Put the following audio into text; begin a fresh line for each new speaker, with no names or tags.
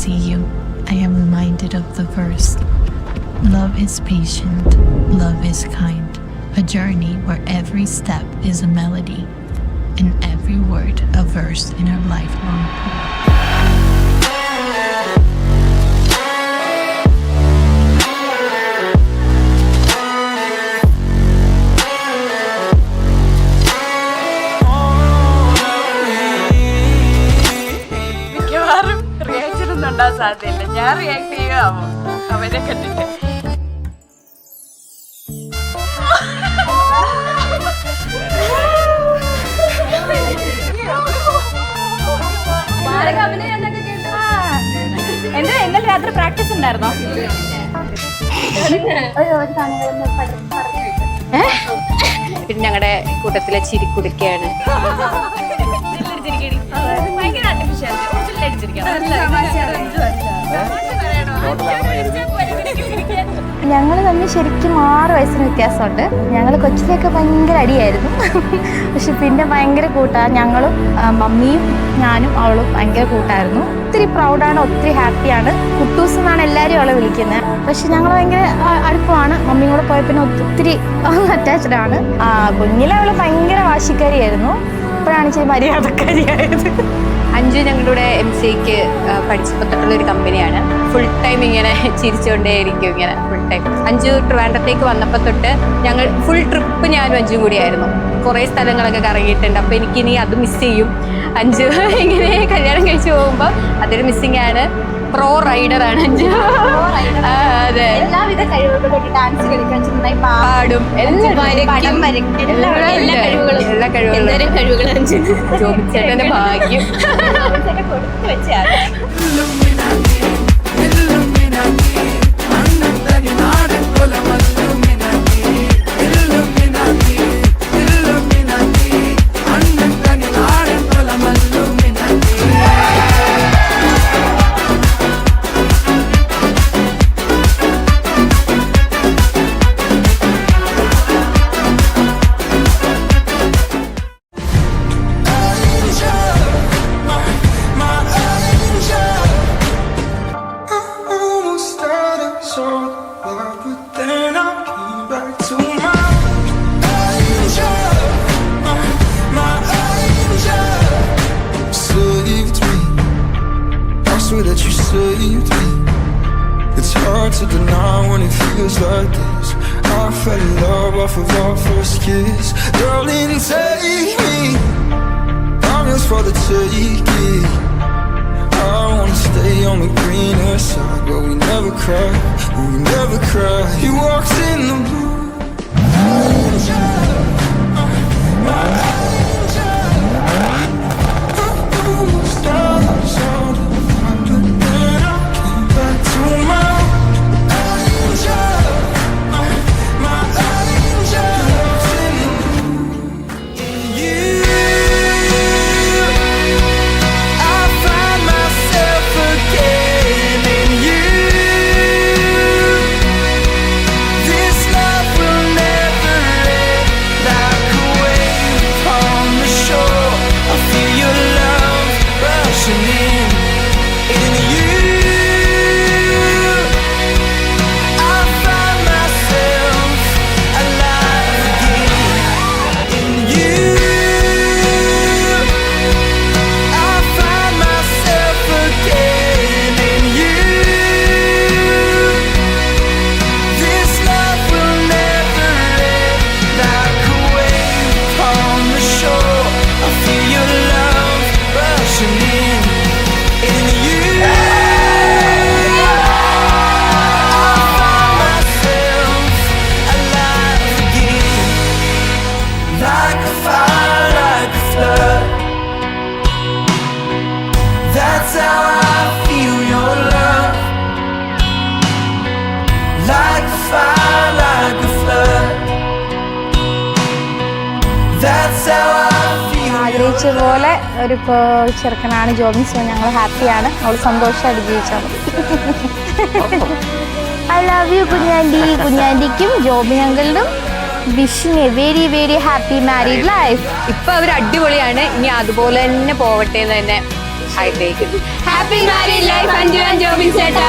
see you, I am reminded of the verse. Love is patient, love is kind. A journey where every step is a melody and every word a verse in our lifelong poem.
മിക്കവാറും reaction ഒന്നും ഉണ്ടാകാൻ സാധ്യതയില്ല. ഞാൻ react ചെയ്യുകയാവോ അവരെ കണ്ടിട്ട്? എന്താ ഇന്നലെ രാത്രി പ്രാക്ടീസ് ഉണ്ടായിരുന്നോ? പിന്നെ ഞങ്ങളുടെ കൂട്ടത്തിലെ ചിരിക്കുടുക്കയാണ്.
ഞങ്ങൾ തമ്മിൽ ശരിക്കും 6 വയസ്സിന് വ്യത്യാസമുണ്ട്. ഞങ്ങൾ കൊച്ചിലൊക്കെ ഭയങ്കര അടിയായിരുന്നു. പക്ഷെ പിന്നെ ഭയങ്കര കൂട്ടാണ്. ഞങ്ങളും മമ്മിയും ഞാനും അവളും ഭയങ്കര കൂട്ടായിരുന്നു. ഒത്തിരി പ്രൗഡാണ്, ഒത്തിരി ഹാപ്പിയാണ്. കുട്ടൂസ് എന്നാണ് എല്ലാവരും അവളെ വിളിക്കുന്നത്. പക്ഷെ ഞങ്ങൾ ഭയങ്കര അടുപ്പമാണ്. മമ്മിയും കൂടെ പോയ പിന്നെ ഒത്തിരി അറ്റാച്ച്ഡ് ആണ്. കുഞ്ഞിലെ അവൾ ഭയങ്കര വാശിക്കാരിയായിരുന്നു. ഇപ്പോഴാണ് ഇച്ചിരി മര്യാദക്കാരിയായത്.
അഞ്ജു ഞങ്ങളുടെ കൂടെ MCAക്ക് പഠിച്ചപ്പോൾ തൊട്ടുള്ള ഒരു കമ്പനിയാണ്. ഫുൾ ടൈം ഇങ്ങനെ ചിരിച്ചുകൊണ്ടേയിരിക്കും, ഇങ്ങനെ ഫുൾ ടൈം. അഞ്ജു ട്രിവാൻഡ്രത്തേക്ക് വന്നപ്പോൾ തൊട്ട് ഞങ്ങൾ ഫുൾ ട്രിപ്പ് ഞാനും അഞ്ജും കൂടിയായിരുന്നു. കുറേ സ്ഥലങ്ങളൊക്കെ കറങ്ങിയിട്ടുണ്ട്. അപ്പോൾ എനിക്കിനി അത് മിസ് ചെയ്യും. അഞ്ജു ഇങ്ങനെ കല്യാണം കഴിച്ച് പോകുമ്പോൾ അതൊരു മിസ്സിംഗ് ആണ്. പ്രോ റൈഡറാണ് അഞ്ജു. അതെ,
എല്ലാവിധ കഴിവുകളും ഡാൻസ് കളിക്കാൻ,
പാടും, എല്ലാ കഴിവുകളും ചോദിച്ചേട്ടന്റെ ഭാഗ്യം. കൊടുത്തു വെച്ചാൽ
that you saved me. It's hard to deny when it feels like this. I fell in love off of our first kiss. Darling, take me. I'm yours for the taking. I wanna stay on the greener side, but we never cry, we never cry. You walked in the blue. My angel, I almost died.
ആഗ്രഹിച്ച പോലെ ഒരു ചെറുക്കനാണ് Jobin. So ഞങ്ങൾ ഹാപ്പിയാണ്. അവൾ സന്തോഷമായിട്ട് ജീവിച്ചാൽ മതി. I love you Kunjandi. കുഞ്ഞാൻഡിക്കും ജോബിൻ അങ്കിളിനും wishing a very very happy married life.
ഇപ്പൊ അവർ അടിപൊളിയാണ്. ഇനി അതുപോലെ തന്നെ പോവട്ടെ എന്ന് തന്നെ ആഗ്രഹിക്കുന്നു. Happy married life Anju and Jobin ചേട്ടാ.